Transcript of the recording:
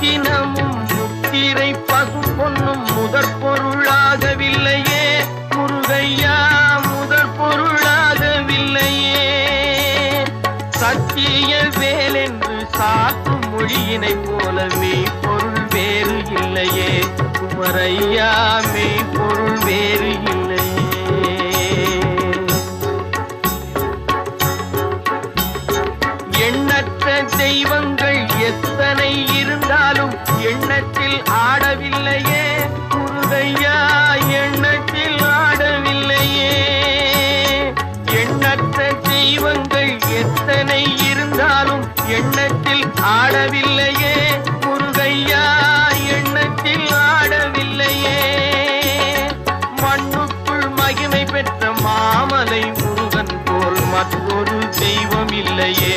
ரத்தினமும் முத்திரை பசு பொன்னும் முதற் பொருளாகவில்லையே முருகையா, முதற் பொருளாகவில்லையே. சத்திய வேலென்று சாற்றும் மொழியினை போல மெய்ப்பொருள் வேறு இல்லையே குமரையா, மெய்ப்பொருள் வேறு இல்லையே. எண்ணற்ற தெய்வங்கள் எத்தனை இருந்தாலும் எண்ணத்தில் ஆடவில்லையே முருகையா, எண்ணத்தில் ஆடவில்லையே. எண்ணற்ற தெய்வங்கள் எத்தனை இருந்தாலும் எண்ணத்தில் ஆடவில்லையே முருகையா, எண்ணத்தில் ஆடவில்லையே. மண்ணுக்குள் மகிமை பெற்ற மாமலை முருகன் போல் மற்றொரு தெய்வம் இல்லையே